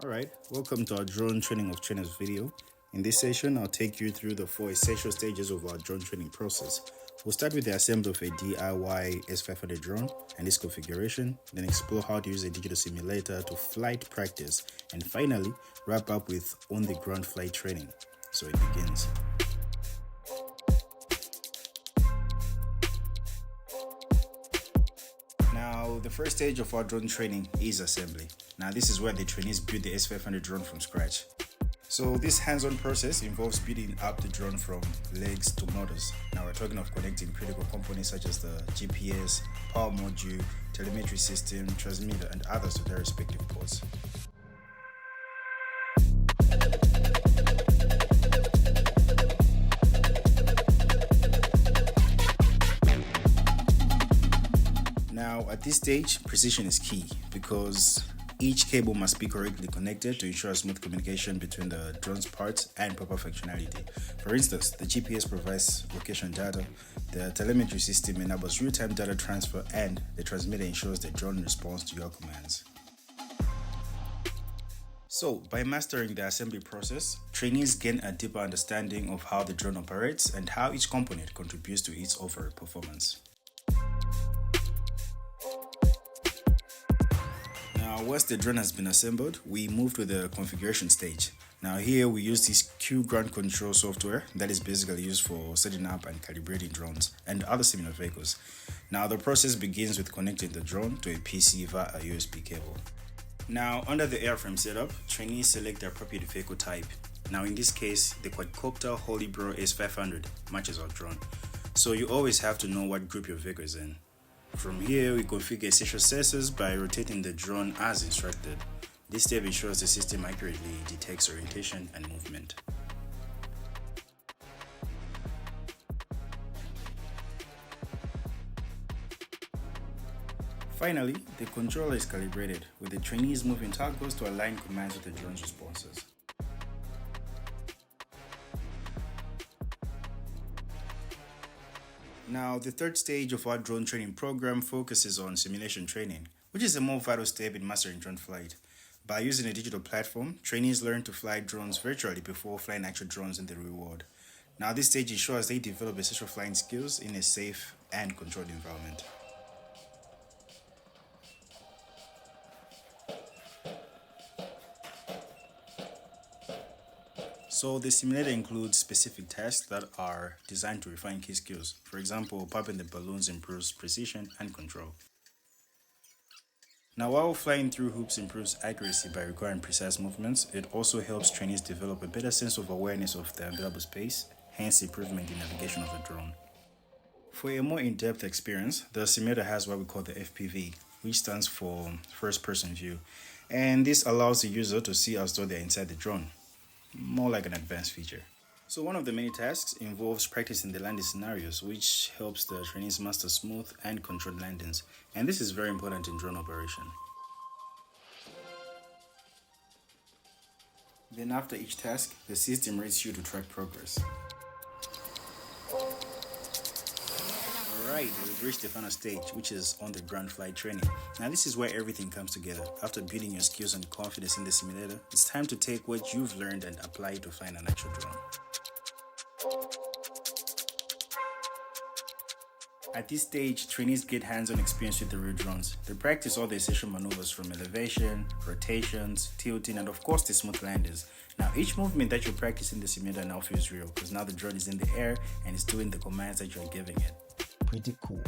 Alright, welcome to our drone training of trainers video. In this session, I'll take you through the 4 essential stages of our drone training process. We'll start with the assembly of a DIY S500 drone and its configuration, then explore how to use a digital simulator to flight practice, and finally, wrap up with on-the-ground flight training. So it begins. Now, the first stage of our drone training is assembly. Now, this is where the trainees build the S500 drone from scratch. So this hands-on process involves building up the drone from legs to motors. Now we're talking of connecting critical components such as the GPS, power module, telemetry system, transmitter, and others to their respective ports. Now at this stage, precision is key because each cable must be correctly connected to ensure smooth communication between the drone's parts and proper functionality. For instance, the GPS provides location data, the telemetry system enables real-time data transfer, and the transmitter ensures the drone responds to your commands. So, by mastering the assembly process, trainees gain a deeper understanding of how the drone operates and how each component contributes to its overall performance. Now, once the drone has been assembled, we move to the configuration stage. Now here we use this Q ground control software that is basically used for setting up and calibrating drones and other similar vehicles. Now the process begins with connecting the drone to a PC via a USB cable. Now under the airframe setup, trainees select the appropriate vehicle type. Now in this case, the quadcopter Holybro S500 matches our drone. So you always have to know what group your vehicle is in. From here, we configure essential sensors by rotating the drone as instructed. This step ensures the system accurately detects orientation and movement. Finally, the controller is calibrated, with the trainees moving toggles to align commands with the drone's responses. Now, the third stage of our drone training program focuses on simulation training, which is a more vital step in mastering drone flight. By using a digital platform, trainees learn to fly drones virtually before flying actual drones in the real world. Now, this stage ensures they develop essential flying skills in a safe and controlled environment. So the simulator includes specific tasks that are designed to refine key skills. For example, popping the balloons improves precision and control. Now, while flying through hoops improves accuracy by requiring precise movements, it also helps trainees develop a better sense of awareness of the available space, hence improvement in navigation of the drone. For a more in-depth experience, the simulator has what we call the FPV, which stands for first person view, and this allows the user to see as though they're inside the drone. More like an advanced feature. So one of the many tasks involves practicing the landing scenarios, which helps the trainees master smooth and controlled landings, and this is very important in drone operation. Then after each task, the system rates you to track progress. Alright, we've reached the final stage, which is on the ground flight training. Now this is where everything comes together. After building your skills and confidence in the simulator, it's time to take what you've learned and apply it to flying an actual drone. At this stage, trainees get hands-on experience with the real drones. They practice all the essential maneuvers from elevation, rotations, tilting, and of course the smooth landings. Now each movement that you practice in the simulator now feels real because now the drone is in the air and it's doing the commands that you're giving it. Pretty cool.